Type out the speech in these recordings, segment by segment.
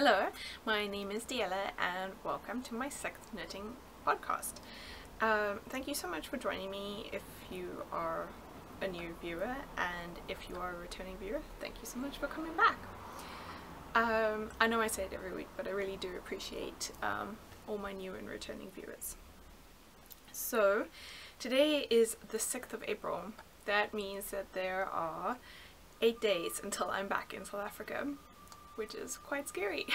Hello, my name is Diella and welcome to my 6th knitting podcast. Thank you so much for joining me if you are a new viewer, and if you are a returning viewer, thank you so much for coming back. I know I say it every week, but I really do appreciate all my new and returning viewers. So today is the 6th of April. That means that there are 8 days until I'm back in South Africa, which is quite scary.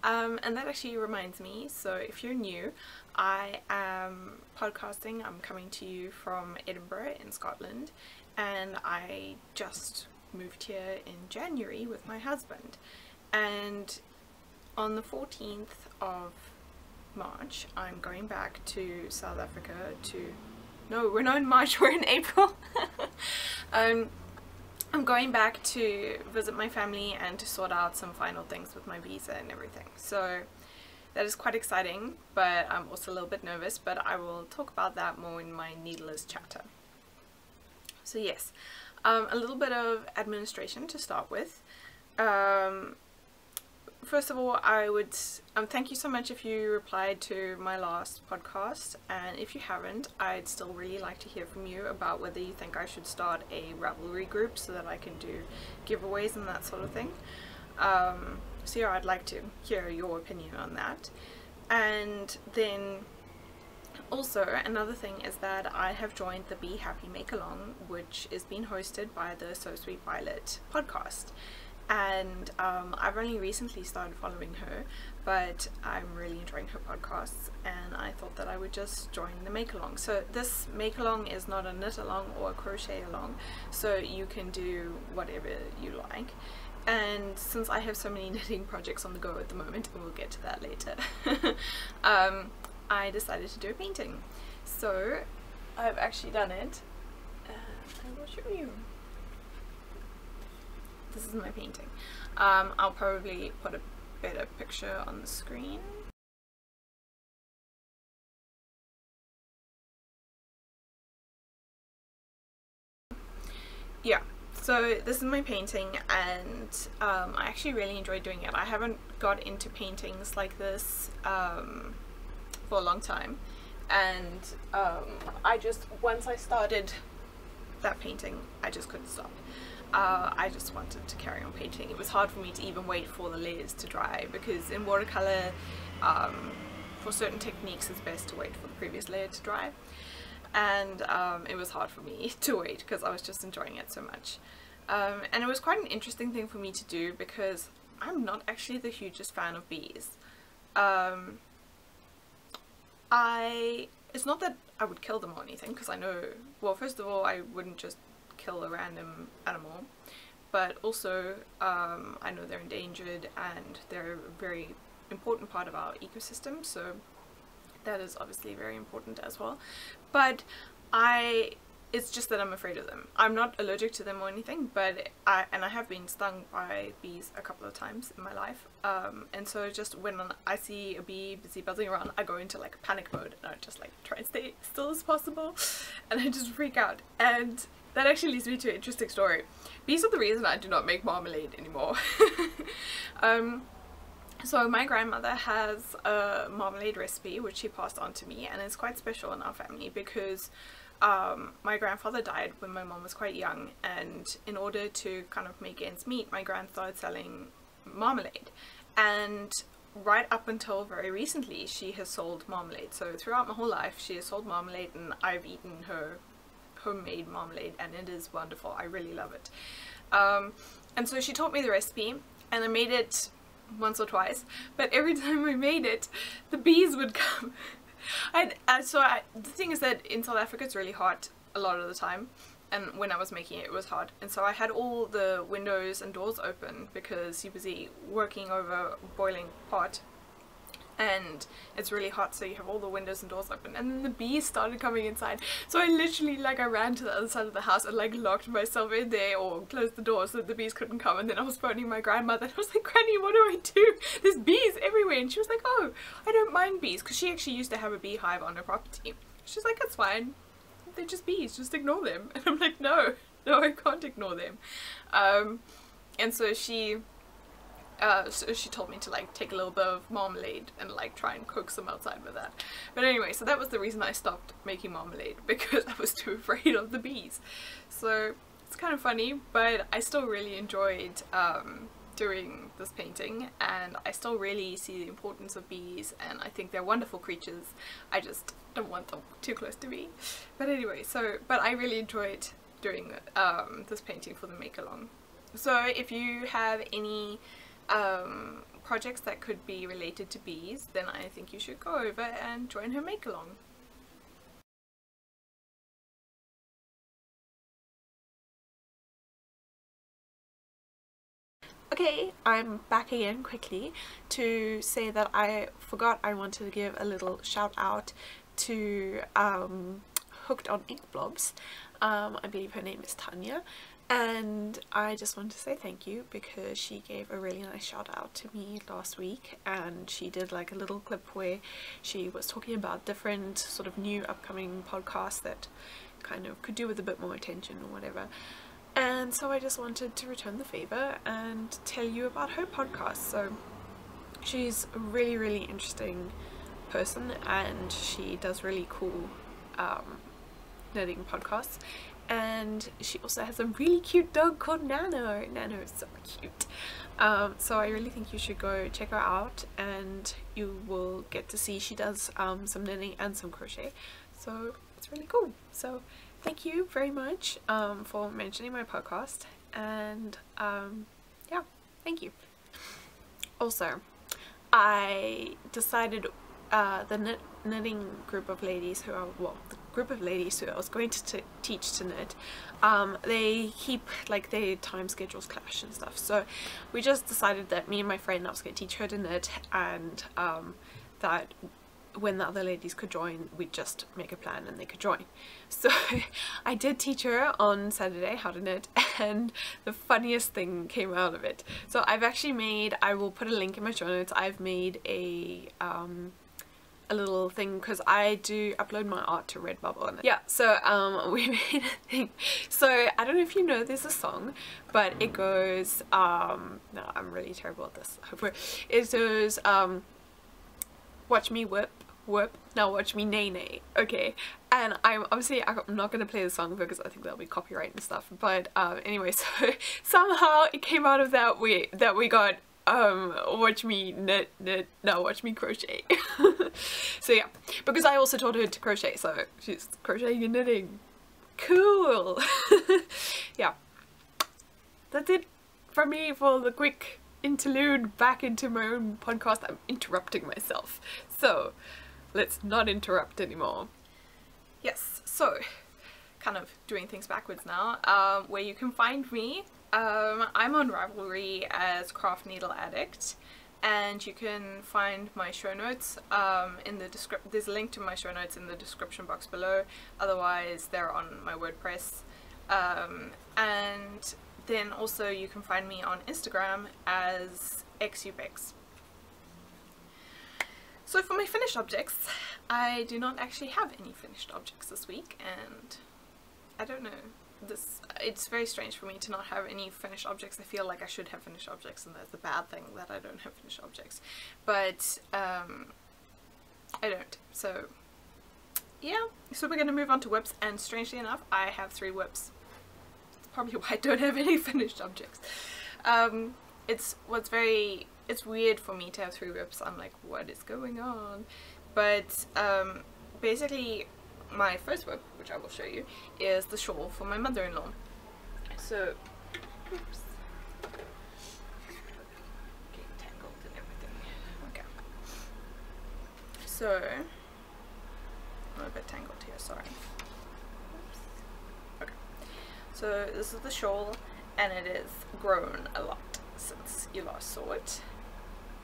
And that actually reminds me, so if you're new, I am podcasting. I'm coming to you from Edinburgh in Scotland, and I just moved here in January with my husband, and on the 14th of March I'm going back to South Africa to... No, we're not in March, we're in April. I'm going back to visit my family and to sort out some final things with my visa and everything. So that is quite exciting, but I'm also a little bit nervous, but I will talk about that more in my Needleless chapter. So yes, a little bit of administration to start with. First of all, I would thank you so much if you replied to my last podcast, and if you haven't, I'd still really like to hear from you about whether you think I should start a Ravelry group so that I can do giveaways and that sort of thing. So yeah, I'd like to hear your opinion on that. And then also another thing is that I have joined the Be Happy Make Along, which is being hosted by the So Sweet Violet podcast. And I've only recently started following her, but I'm really enjoying her podcasts, and I thought that I would just join the make along. So this make along is not a knit along or a crochet along, so you can do whatever you like. And since I have so many knitting projects on the go at the moment, and we'll get to that later, I decided to do a painting. So I've actually done it, and I will show you. This is my painting. I'll probably put a better picture on the screen. Yeah, so this is my painting, and I actually really enjoyed doing it. I haven't got into paintings like this for a long time, and once I started that painting, I just couldn't stop. I just wanted to carry on painting. It was hard for me to even wait for the layers to dry, because in watercolor, for certain techniques it's best to wait for the previous layer to dry, and it was hard for me to wait because I was just enjoying it so much. And it was quite an interesting thing for me to do, because I'm not actually the hugest fan of bees. It's not that I would kill them or anything, because I know, well, first of all, I wouldn't just kill a random animal, but also I know they're endangered and they're a very important part of our ecosystem, so that is obviously very important as well. But it's just that I'm afraid of them. I'm not allergic to them or anything, but I have been stung by bees a couple of times in my life, and so just when I see a bee busy buzzing around, I go into like panic mode, and I just like try and stay still as possible, and I just freak out. And that actually leads me to an interesting story. Bees are the reason I do not make marmalade anymore. So my grandmother has a marmalade recipe which she passed on to me, and it's quite special in our family because my grandfather died when my mom was quite young, and in order to kind of make ends meet, my gran started selling marmalade, and right up until very recently she has sold marmalade. So throughout my whole life she has sold marmalade, and I've eaten her homemade marmalade, and it is wonderful. I really love it. And so she taught me the recipe, and I made it once or twice, but every time I made it the bees would come. The thing is that in South Africa it's really hot a lot of the time, and when I was making it, it was hot, and so I had all the windows and doors open because you're busy working over a boiling pot, and it's really hot, so you have all the windows and doors open, and then the bees started coming inside. So I literally, like, I ran to the other side of the house and like locked myself in there or closed the door so that the bees couldn't come, and then I was phoning my grandmother and I was like, Granny, what do I do? There's bees everywhere. And she was like, oh, I don't mind bees, because she actually used to have a beehive on her property. She's like, it's fine, they're just bees, just ignore them. And I'm like, no, I can't ignore them. And so she So she told me to like take a little bit of marmalade and like try and coax them outside with that. But anyway, so that was the reason I stopped making marmalade, because I was too afraid of the bees. So it's kind of funny, but I still really enjoyed doing this painting, and I still really see the importance of bees, and I think they're wonderful creatures. I just don't want them too close to me. But anyway, but I really enjoyed doing this painting for the make along. So if you have any projects that could be related to bees, then I think you should go over and join her make along. Okay, I'm back again quickly to say that I forgot I wanted to give a little shout out to Hooked on Inkblobs. I believe her name is Tanja, and I just want to say thank you because she gave a really nice shout out to me last week, and she did like a little clip where she was talking about different sort of new upcoming podcasts that kind of could do with a bit more attention or whatever. And so I just wanted to return the favor and tell you about her podcast. So she's a really, really interesting person, and she does really cool knitting podcasts. And she also has a really cute dog called Nano. Nano is so cute. So I really think you should go check her out, and you will get to see she does some knitting and some crochet. So it's really cool. So thank you very much for mentioning my podcast, and yeah, thank you. Also, I decided the knitting group of ladies who are, well, the group of ladies who I was going to teach to knit, they keep like their time schedules clash and stuff, so we just decided that me and my friend, I was going to teach her to knit, and that when the other ladies could join, we'd just make a plan and they could join. So I did teach her on Saturday how to knit, and the funniest thing came out of it. So I've actually made, I will put a link in my show notes, I've made a little thing, because I do upload my art to Redbubble, and yeah, so we made a thing. So I don't know if you know, there's a song, but it goes no, I'm really terrible at this. It goes watch me whip, whip, now watch me nay nay. Okay, and I'm not going to play the song because I think that'll be copyright and stuff, but anyway, so somehow it came out of that we got watch me knit, knit, now watch me crochet. So yeah, because I also taught her to crochet, so she's crocheting and knitting. Cool. Yeah, that's it from me for the quick interlude back into my own podcast. I'm interrupting myself, so let's not interrupt anymore. Yes, so kind of doing things backwards now. Where you can find me, I'm on Ravelry as NeedleAddict, and you can find my show notes in the description. There's a link to my show notes in the description box below, otherwise they're on my WordPress. And then also you can find me on Instagram as xubex. So for my finished objects, I do not actually have any finished objects this week, and I don't know, it's very strange for me to not have any finished objects. I feel like I should have finished objects, and that's the bad thing, that I don't have finished objects, but I don't. So yeah, so we're gonna move on to whips, and strangely enough I have 3 whips. That's probably why I don't have any finished objects. It's weird for me to have 3 whips. I'm like, what is going on? But basically my first whip, which I will show you, is the shawl for my mother-in-law. So, oops, getting tangled and everything. Okay, so I'm a bit tangled here, sorry. Oops. Okay, so this is the shawl, and it has grown a lot since you last saw it.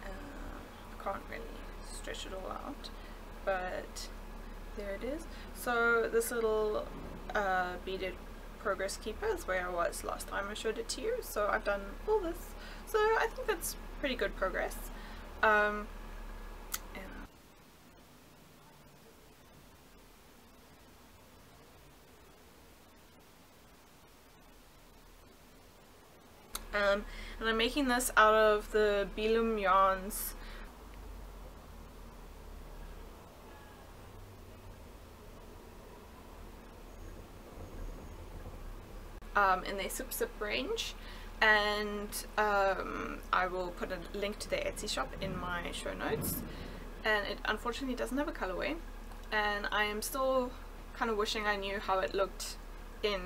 I can't really stretch it all out, but there it is. So this little beaded progress keeper is where I was last time I showed it to you, so I've done all this, so I think that's pretty good progress. And and I'm making this out of the Belum yarns in their Sip Sip range, and I will put a link to their Etsy shop in my show notes. And it unfortunately doesn't have a colorway, and I am still kind of wishing I knew how it looked in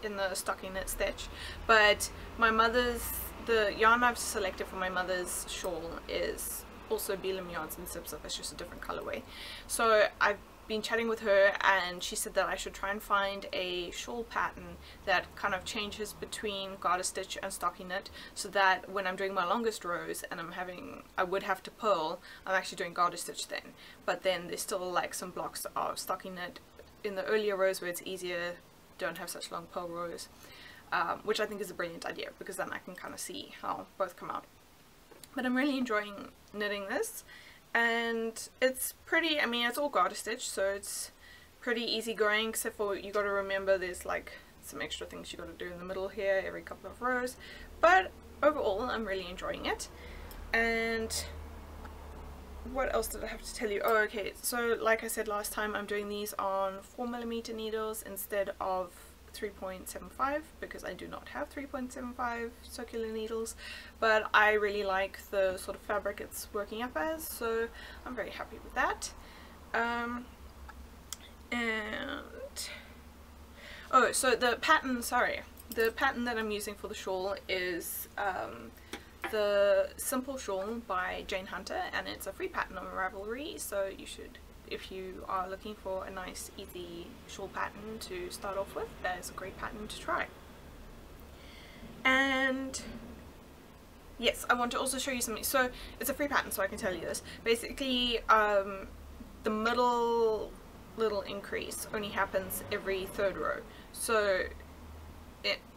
the stocking knit stitch. But my mother's, the yarn I've selected for my mother's shawl is also Belum yarns and Sip Sip. It's just a different colorway. So I've been chatting with her, and she said that I should try and find a shawl pattern that kind of changes between garter stitch and stocking knit, so that when I'm doing my longest rows and I would have to purl, I'm actually doing garter stitch then, but then there's still like some blocks of stocking knit in the earlier rows where it's easier, don't have such long purl rows, which I think is a brilliant idea, because then I can kind of see how both come out. But I'm really enjoying knitting this. And it's pretty, I mean, it's all garter stitch, so it's pretty easy going, except for you got to remember there's like some extra things you got to do in the middle here every couple of rows. But overall, I'm really enjoying it. And what else did I have to tell you? Oh, okay, so like I said last time, I'm doing these on 4mm needles instead of 3.75, because I do not have 3.75 circular needles, but I really like the sort of fabric it's working up as, so I'm very happy with that. And oh, so the pattern, the pattern that I'm using for the shawl is the Simple Shawl by Jane Hunter, and it's a free pattern on Ravelry, so you should, if you are looking for a nice easy shawl pattern to start off with, that is a great pattern to try. And yes, I want to also show you something. So it's a free pattern, so I can tell you this. Basically, the middle little increase only happens every third row. So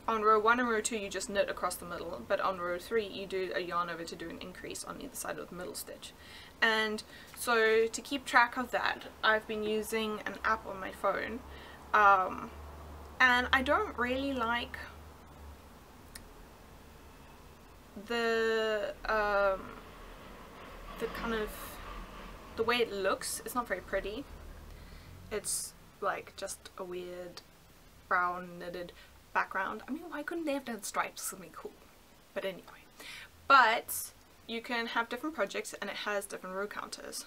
on row 1 and row 2 you just knit across the middle, but on row 3 you do a yarn over to do an increase on either side of the middle stitch. And so to keep track of that, I've been using an app on my phone, and I don't really like the kind of the way it looks. It's not very pretty. It's like just a weird brown knitted background. I mean, why couldn't they have done stripes or something cool? But anyway, but you can have different projects and it has different row counters.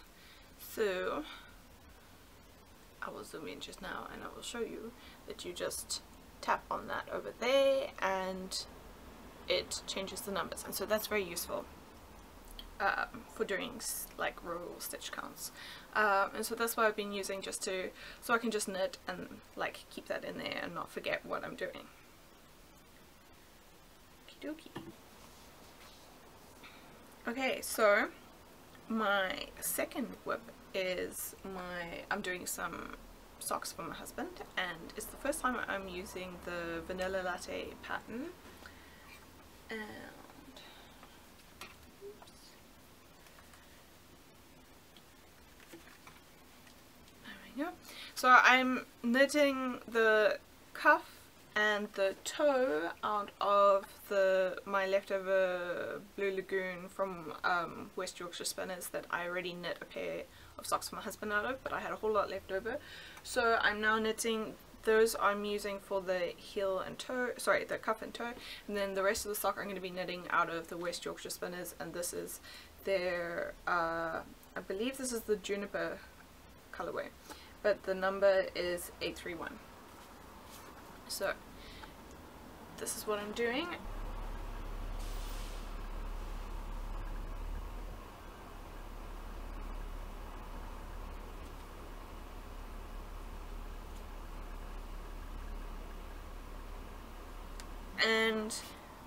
So I will zoom in just now and I will show you that you just tap on that over there and it changes the numbers, and so that's very useful for doing like row stitch counts, and so that's what I've been using, just to, so I can just knit and like keep that in there and not forget what I'm doing. Okie dokie. Okay, so my second whip is I'm doing some socks for my husband, and it's the first time I'm using the Vanilla Latte pattern. And oops. There we go. So I'm knitting the cuff and the toe out of my leftover Blue Lagoon from West Yorkshire Spinners that I already knit a pair of socks for my husband out of, but I had a whole lot left over. So I'm now knitting those. I'm using for the heel and toe, sorry, the cuff and toe, and then the rest of the sock I'm going to be knitting out of the West Yorkshire Spinners, and this is their, I believe this is the Juniper colorway, but the number is 831. So this is what I'm doing. And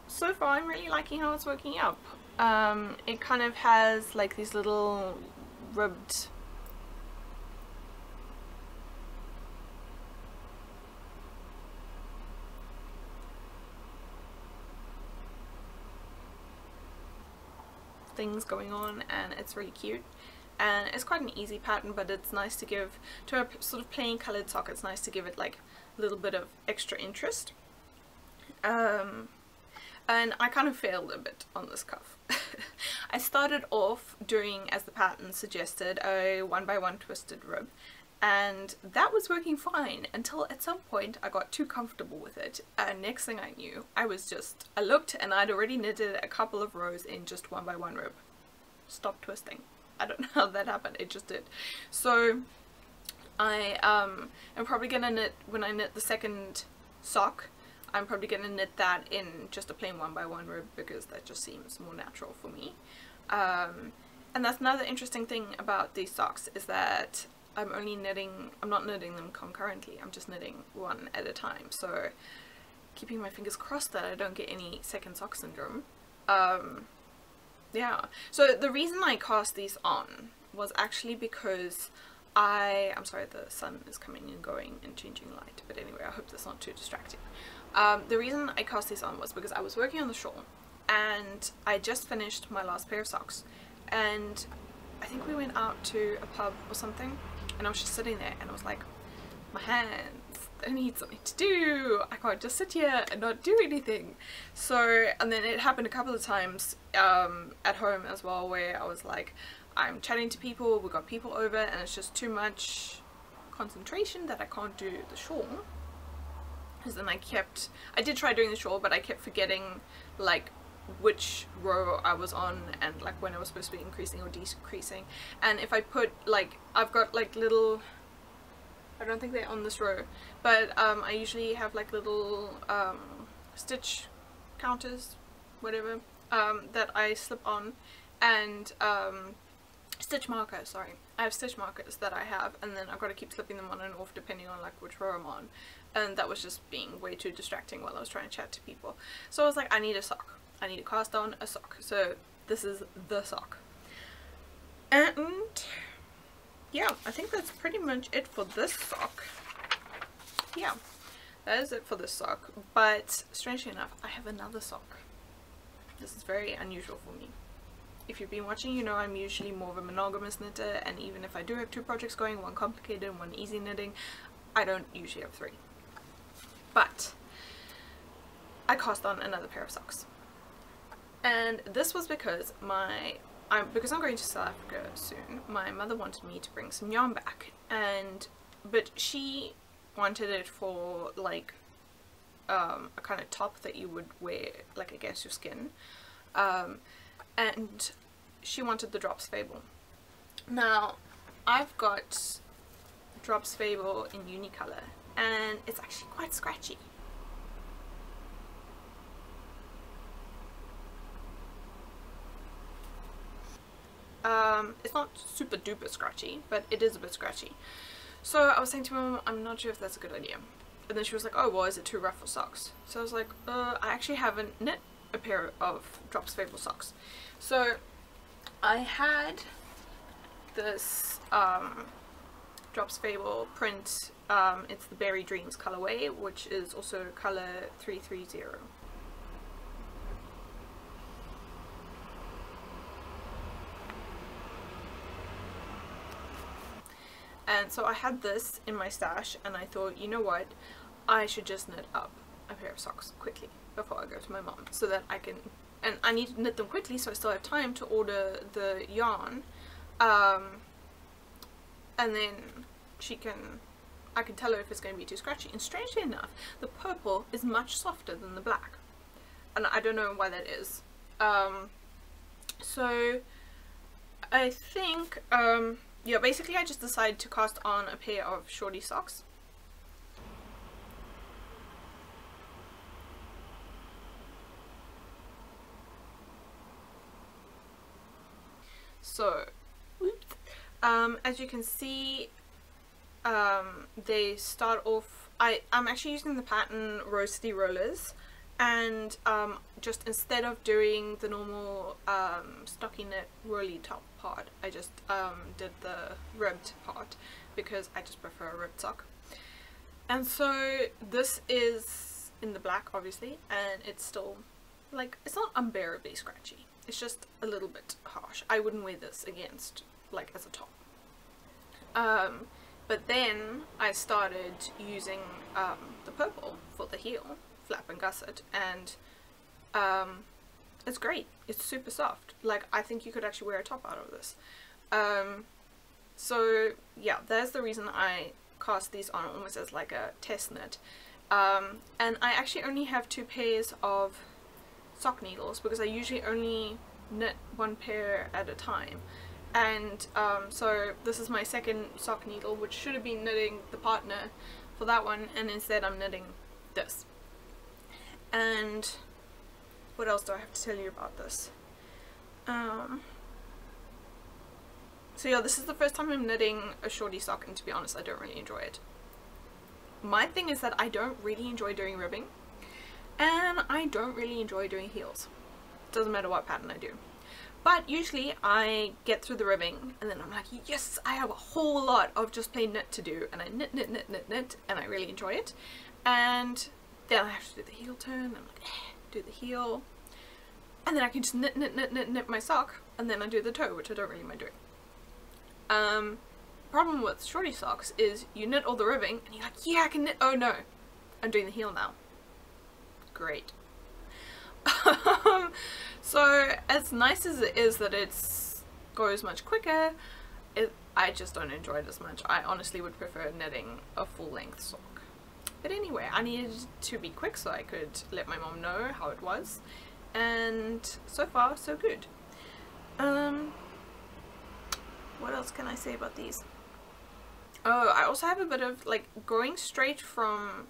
so far I'm really liking how it's working out. It kind of has like these little ribbed things going on, and it's really cute, and it's quite an easy pattern, but it's nice to give to a sort of plain colored sock. It's nice to give it like a little bit of extra interest. and I kind of failed a bit on this cuff. I started off doing, as the pattern suggested, a 1x1 twisted rib, and that was working fine until at some point I got too comfortable with it, and next thing I knew I looked and I'd already knitted a couple of rows in just 1x1 rib. Stop twisting. I don't know how that happened, it just did. So I am probably gonna knit, when I knit the second sock, I'm probably gonna knit that in just a plain 1x1 rib because that just seems more natural for me. And that's another interesting thing about these socks, is that I'm not knitting them concurrently, I'm just knitting one at a time, so keeping my fingers crossed that I don't get any second sock syndrome. Yeah, so the reason I cast these on was actually because I'm sorry, the sun is coming and going and changing light, but anyway, I hope that's not too distracting. The reason I cast these on was because I was working on the shawl and I just finished my last pair of socks, and I think we went out to a pub or something, and I was just sitting there and I was like, my hands, I need something to do, I can't just sit here and not do anything. So, and then it happened a couple of times at home as well, where I was like, I'm chatting to people, we got people over, and it's just too much concentration that I can't do the shawl. Because then I did try doing the shawl, but I kept forgetting like which row I was on and like when I was supposed to be increasing or decreasing. And if I put like, I've got like little, I don't think they're on this row, but I usually have like little stitch counters, whatever, that I slip on, and stitch markers, sorry. I have stitch markers that I have, and then I've got to keep slipping them on and off depending on like which row I'm on, and that was just being way too distracting while I was trying to chat to people. So I was like, I need a sock. I need to cast on a sock. So this is the sock. And yeah, I think that's pretty much it for this sock. Yeah, that is it for this sock. But strangely enough, I have another sock. This is very unusual for me. If you've been watching, you know I'm usually more of a monogamous knitter, and even if I do have two projects going, one complicated and one easy knitting, I don't usually have three. But I cast on another pair of socks. And this was because because I'm going to South Africa soon, my mother wanted me to bring some yarn back, but she wanted it for like a kind of top that you would wear like against your skin, and she wanted the Drops Fable. Now I've got Drops Fable in Unicolor, and it's actually quite scratchy. It's not super duper scratchy, but it is a bit scratchy. So I was saying to my mum, I'm not sure if that's a good idea. And then she was like, oh, well, is it too rough for socks? So I was like, I actually haven't knit a pair of Drops Fable socks. So I had this Drops Fable print. It's the Berry Dreams colorway, which is also color 330. And so I had this in my stash, and I thought, you know what, I should just knit up a pair of socks quickly before I go to my mom, so that I can, and I need to knit them quickly so I still have time to order the yarn, and then I can tell her if it's going to be too scratchy. And strangely enough, the purple is much softer than the black, and I don't know why that is. So I think yeah, basically I just decided to cast on a pair of shorty socks. So, as you can see, they start off, I'm actually using the pattern Roasty Rollers, and just instead of doing the normal stockinette rolly top part, I just did the ribbed part because I just prefer a ribbed sock. And so this is in the black, obviously, and it's still like, it's not unbearably scratchy, it's just a little bit harsh. I wouldn't wear this against like as a top. But then I started using the purple for the heel, flap and gusset, and It's great. It's super soft. Like, I think you could actually wear a top out of this. So yeah, there's the reason I cast these on almost as like a test knit. And I actually only have 2 pairs of sock needles because I usually only knit 1 pair at a time. And so this is my second sock needle, which should have been knitting the partner for that one, and instead I'm knitting this. And what else do I have to tell you about this? So yeah, this is the first time I'm knitting a shorty sock, and to be honest, I don't really enjoy it. My thing is that I don't really enjoy doing ribbing, and I don't really enjoy doing heels. Doesn't matter what pattern I do. But usually I get through the ribbing and then I'm like, yes, I have a whole lot of just plain knit to do, and I knit, knit, knit, knit, knit, and I really enjoy it. And then I have to do the heel turn, I'm like, do the heel, and then I can just knit, knit, knit, knit, knit my sock, and then I do the toe, which I don't really mind doing. Problem with shorty socks is you knit all the ribbing and you're like, yeah, I can knit, oh no, I'm doing the heel now. Great. So as nice as it is that it goes much quicker, I just don't enjoy it as much. I honestly would prefer knitting a full length sock. But anyway, I needed to be quick so I could let my mom know how it was, and so far so good. What else can I say about these? Oh, I also have a bit of like going straight from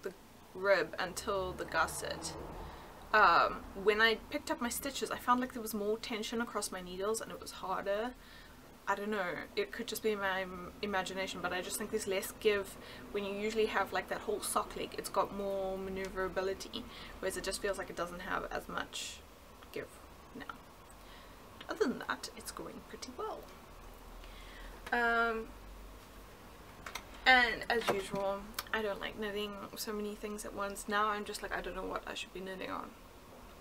the rib until the gusset. When I picked up my stitches, I found like there was more tension across my needles and it was harder. I don't know, it could just be my imagination, but I just think there's less give when you usually have like that whole sock leg. It's got more maneuverability, whereas it just feels like it doesn't have as much give now. Other than that, it's going pretty well. And as usual, I don't like knitting so many things at once. Now I'm just like, I don't know what I should be knitting on.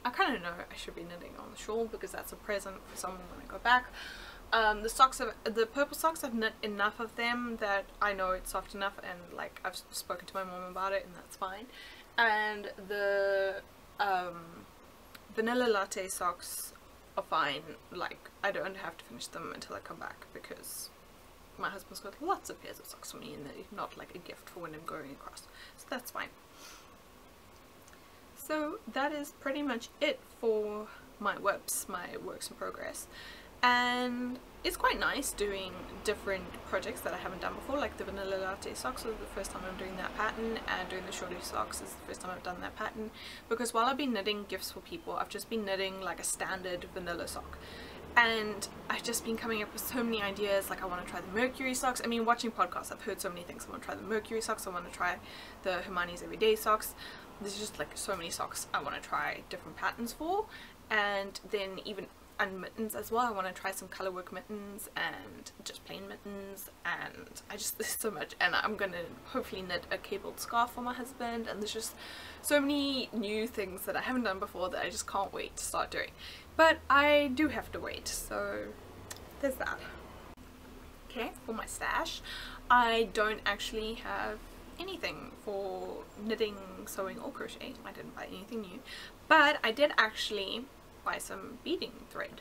I kind of know I should be knitting on the shawl because that's a present for someone when I go back. The purple socks, I've knit enough of them that I know it's soft enough, and like I've spoken to my mom about it and that's fine. And the vanilla latte socks are fine. Like, I don't have to finish them until I come back because my husband's got lots of pairs of socks for me and they're not like a gift for when I'm going across, so that's fine. So that is pretty much it for my WIPs, my works in progress, and it's quite nice doing different projects that I haven't done before. Like the vanilla latte socks was the first time I'm doing that pattern, and doing the shorty socks is the first time I've done that pattern, because while I've been knitting gifts for people, I've just been knitting like a standard vanilla sock. And I've just been coming up with so many ideas. Like, I want to try the Mercury socks. I mean, watching podcasts, I've heard so many things. I want to try the Mercury socks. I want to try the Hermione's Everyday socks. There's just like so many socks I want to try different patterns for. And then even mittens as well. I want to try some color work mittens and just plain mittens. And there's so much. And I'm going to hopefully knit a cabled scarf for my husband. And there's just so many new things that I haven't done before that I just can't wait to start doing. But I do have to wait, so there's that. Okay, for my stash, I don't actually have anything for knitting, sewing or crochet. I didn't buy anything new, but I did actually buy some beading thread.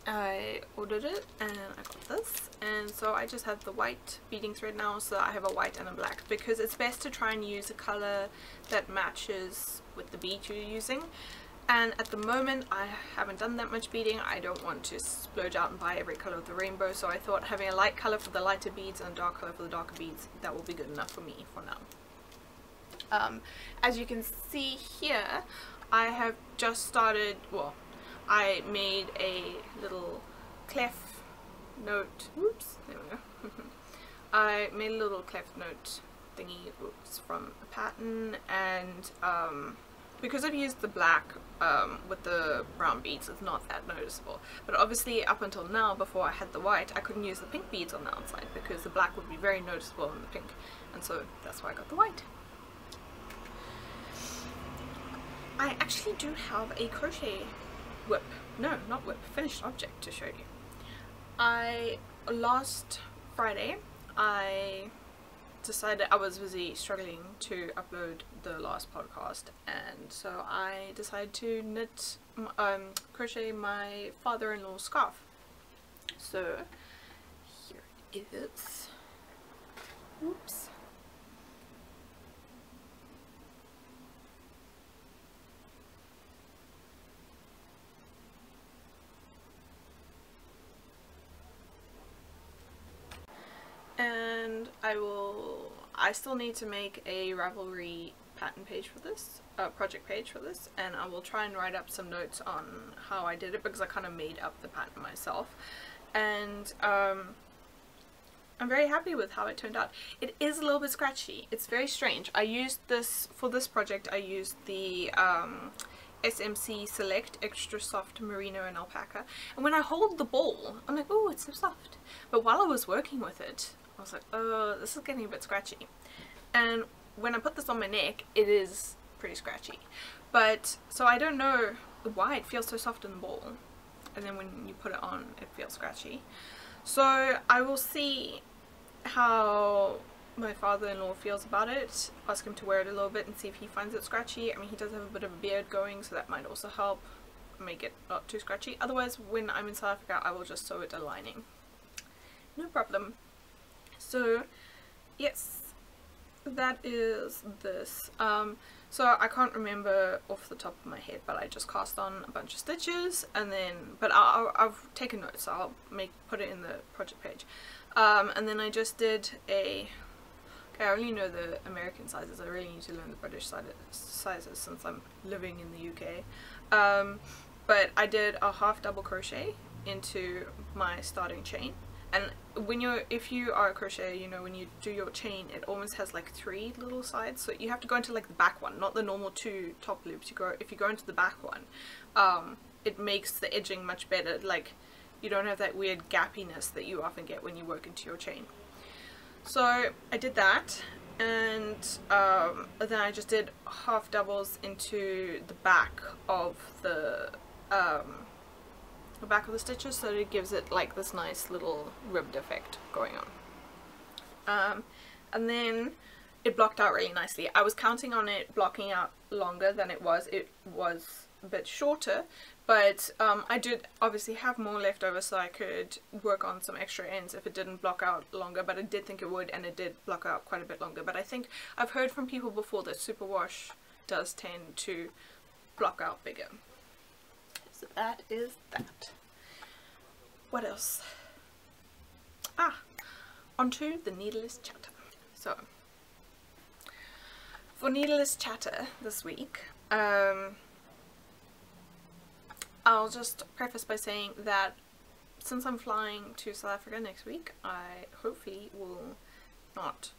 I ordered it and I got this, and so I just have the white beading thread now, so I have a white and a black, because it's best to try and use a color that matches with the bead you're using. And at the moment I haven't done that much beading. I don't want to splurge out and buy every colour of the rainbow, so I thought having a light colour for the lighter beads and a dark colour for the darker beads, that will be good enough for me for now. As you can see here, I have just started, well, I made a little clef note, oops, there we go. I made a little clef note thingy, oops, from a pattern, and because I've used the black with the brown beads, it's not that noticeable. But obviously up until now, before I had the white, I couldn't use the pink beads on the outside because the black would be very noticeable in the pink, and so that's why I got the white. I actually do have a crochet whip, no, not whip, finished object to show you. Last Friday I decided I was busy struggling to upload the last podcast, and so I decided to crochet my father-in-law's scarf. So here it is. Oops. And I still need to make a Ravelry pattern page for this, project page for this, and I will try and write up some notes on how I did it, because I kind of made up the pattern myself. And I'm very happy with how it turned out. It is a little bit scratchy. It's very strange. I used this, for this project, I used the SMC Select Extra Soft Merino and Alpaca, and when I hold the ball, I'm like, oh, it's so soft. But while I was working with it, I was like, oh, this is getting a bit scratchy. And when I put this on my neck, it is pretty scratchy. But, so I don't know why it feels so soft in the ball, and then when you put it on, it feels scratchy. So I will see how my father-in-law feels about it, ask him to wear it a little bit and see if he finds it scratchy. I mean, he does have a bit of a beard going, so that might also help make it not too scratchy. Otherwise, when I'm in South Africa, I will just sew it a lining. No problem. So, yes, that is this. So I can't remember off the top of my head, but I just cast on a bunch of stitches, and then, but I've taken notes, so I'll put it in the project page. And then I just did okay, I only know the American sizes. I really need to learn the British sizes since I'm living in the UK. But I did a half double crochet into my starting chain. And if you are a crocheter, you know, when you do your chain, it almost has like 3 little sides. So you have to go into like the back one, not the normal 2 top loops. If you go into the back one, it makes the edging much better. Like, you don't have that weird gappiness that you often get when you work into your chain. So I did that, and then I just did half doubles into the back of the stitches, so that it gives it like this nice little ribbed effect going on. And then it blocked out really nicely. I was counting on it blocking out longer than it was. It was a bit shorter, but I did obviously have more left over, so I could work on some extra ends if it didn't block out longer, but I did think it would, and it did block out quite a bit longer. But I think I've heard from people before that superwash does tend to block out bigger. So that is that. What else? Onto the Needleless Chapter. So, for Needleless Chapter this week, I'll just preface by saying that since I'm flying to South Africa next week, I hopefully will not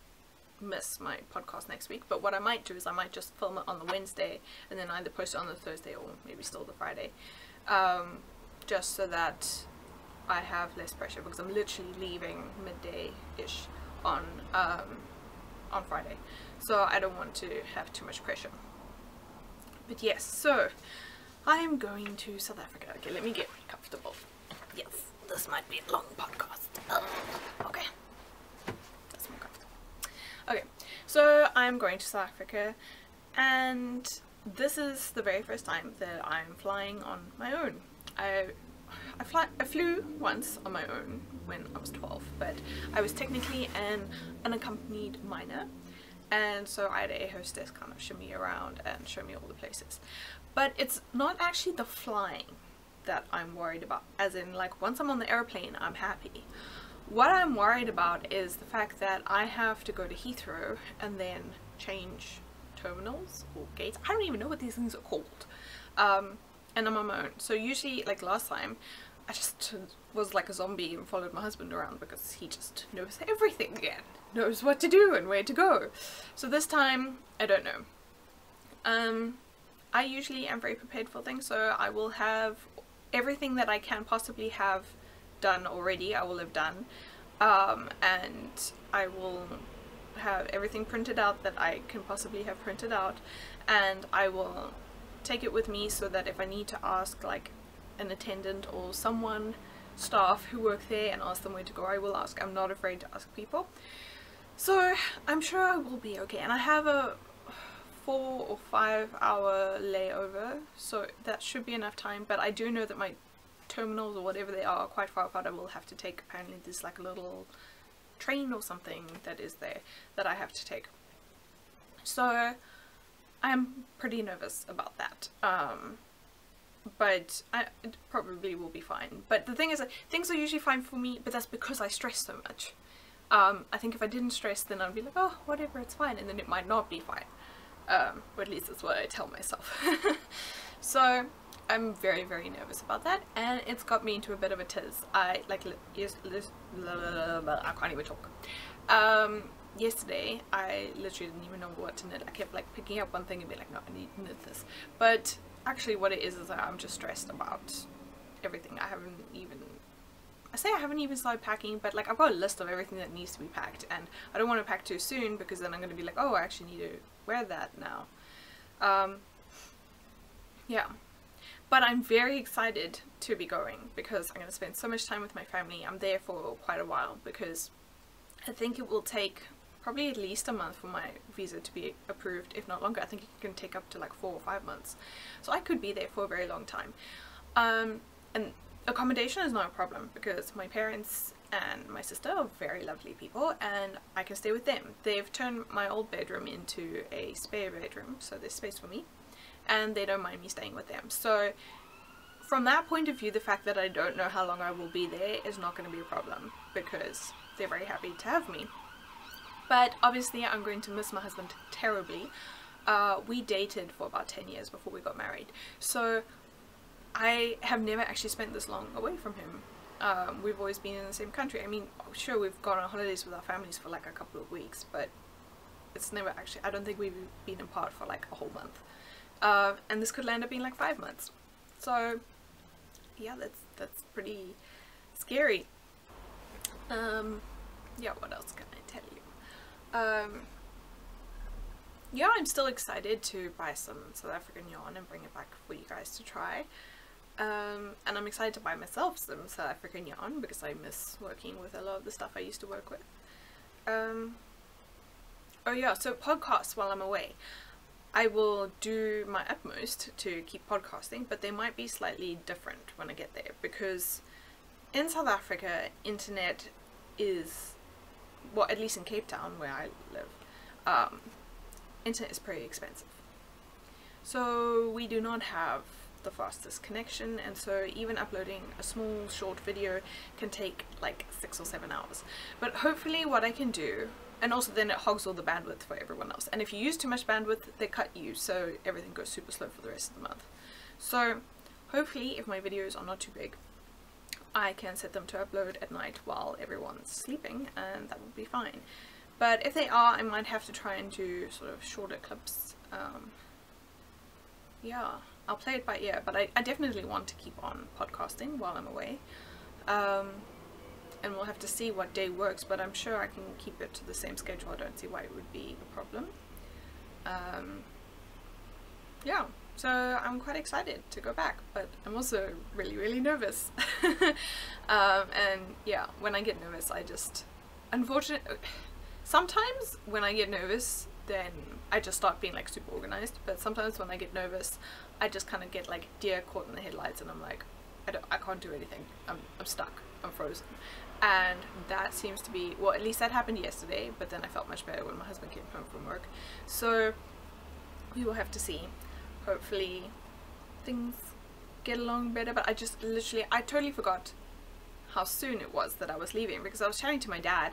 miss my podcast next week. But what I might do is I might just film it on the Wednesday and then either post it on the Thursday or maybe still the Friday, just so that I have less pressure, because I'm literally leaving midday-ish on Friday, so I don't want to have too much pressure. But yes, so I'm going to South Africa. Okay, let me get comfortable. Yes, this might be a long podcast. Okay, that's more comfortable. Okay, so I'm going to South Africa, and this is the very first time that I'm flying on my own. I flew once on my own when I was 12, but I was technically an unaccompanied minor, and so I had a hostess kind of show me around and show me all the places. But it's not actually the flying that I'm worried about, as in, like, once I'm on the airplane, I'm happy. What I'm worried about is the fact that I have to go to Heathrow and then change terminals or gates. I don't even know what these things are called. And I'm on my own. So usually, like last time, I just was like a zombie and followed my husband around, because he just knows everything again. Knows what to do and where to go. So this time, I don't know. I usually am very prepared for things, so I will have everything that I can possibly have done already, I will have done. And I will have everything printed out that I can possibly have printed out, and I will take it with me so that if I need to ask like an attendant or staff who work there and ask them where to go, I will ask. I'm not afraid to ask people. So I'm sure I will be okay, and I have a 4 or 5 hour layover, so that should be enough time. But I do know that my terminals or whatever they are quite far apart. I will have to take, apparently there's like a little train or something that is there that I have to take. So I'm pretty nervous about that. But it probably will be fine. But the thing is that things are usually fine for me, but that's because I stress so much. I think if I didn't stress, then I'd be like, oh, whatever, it's fine, and then it might not be fine. Or at least that's what I tell myself. So I'm very, very nervous about that, and it's got me into a bit of a tiz. I can't even talk. Yesterday I literally didn't even know what to knit. I kept like picking up one thing and be like, no, I need to knit this. But actually what it is that I'm just stressed about everything. I haven't even started packing, but like I've got a list of everything that needs to be packed, and I don't want to pack too soon because then I'm going to be like, oh, I actually need to wear that now. Yeah, but I'm very excited to be going because I'm going to spend so much time with my family. I'm there for quite a while because I think it will take probably at least a month for my visa to be approved, if not longer. I think it can take up to like 4 or 5 months, so I could be there for a very long time. And accommodation is not a problem because my parents and my sister are very lovely people and I can stay with them. They've turned my old bedroom into a spare bedroom, so there's space for me, and they don't mind me staying with them. So from that point of view, the fact that I don't know how long I will be there is not going to be a problem because they're very happy to have me. But obviously I'm going to miss my husband terribly. We dated for about 10 years before we got married, so I have never actually spent this long away from him. We've always been in the same country. I mean, sure, we've gone on holidays with our families for like a couple of weeks, but it's never actually, I don't think we've been apart for like a whole month. And this could end up being like 5 months. So yeah, that's pretty scary. Yeah, what else can I tell you? Yeah, I'm still excited to buy some South African yarn and bring it back for you guys to try. And I'm excited to buy myself some South African yarn because I miss working with a lot of the stuff I used to work with. Oh yeah, so podcasts while I'm away. I will do my utmost to keep podcasting, but they might be slightly different when I get there because in South Africa, internet is, well, at least in Cape Town where I live, internet is pretty expensive. So we do not have the fastest connection, and so even uploading a small short video can take like 6 or 7 hours. But hopefully what I can do, and also then it hogs all the bandwidth for everyone else, and if you use too much bandwidth they cut you, so everything goes super slow for the rest of the month. So hopefully if my videos are not too big, I can set them to upload at night while everyone's sleeping, and that will be fine. But if they are, I might have to try and do sort of shorter clips. Yeah, I'll play it by ear, but I definitely want to keep on podcasting while I'm away. And we'll have to see what day works, but I'm sure I can keep it to the same schedule. I don't see why it would be a problem. Yeah, so I'm quite excited to go back, but I'm also really, really nervous. And yeah, when I get nervous, I just, unfortunately, sometimes when I get nervous, then I just start being like super organized, but sometimes when I get nervous, I just kind of get like deer caught in the headlights, and I'm like, I can't do anything. I'm stuck. I'm frozen. And that seems to be, well, at least that happened yesterday, but then I felt much better when my husband came home from work. So we will have to see. Hopefully things get along better, but I just literally, I totally forgot how soon it was that I was leaving, because I was chatting to my dad,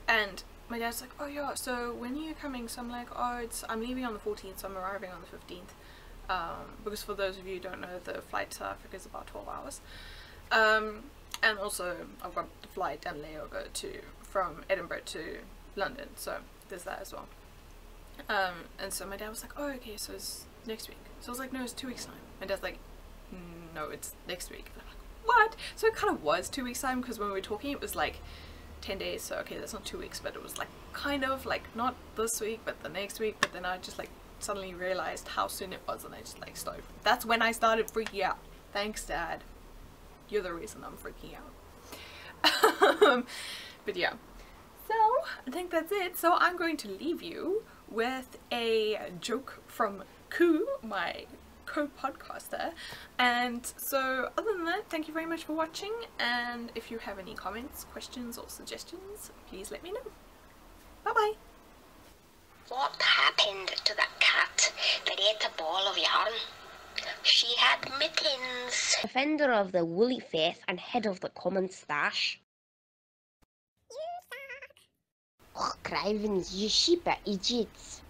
and my dad's like, oh yeah, so when are you coming? So I'm like, oh, I'm leaving on the 14th, so I'm arriving on the 15th. Because for those of you who don't know, the flight to South Africa is about 12 hours. And also I've got the flight and layover from Edinburgh to London, so there's that as well. And so my dad was like, oh okay, so it's next week. So I was like, no, it's 2 weeks time. My dad's like, no, it's next week. And I'm like, what? So it kind of was 2 weeks time, because when we were talking it was like 10 days, so okay, that's not 2 weeks, but it was like kind of like not this week but the next week. But then I just like suddenly realized how soon it was, and I just like started, that's when I started freaking out. Thanks, Dad, you're the reason I'm freaking out. But yeah, So I think that's it. So I'm going to leave you with a joke from Koo, my co-podcaster. And so other than that, thank you very much for watching, and if you have any comments, questions or suggestions, please let me know. Bye bye. What happened to the cat that ate a ball of yarn? She had mittens. Defender of the woolly faith and head of the common stash. You suck. Oh, cravens, you sheep are idiots.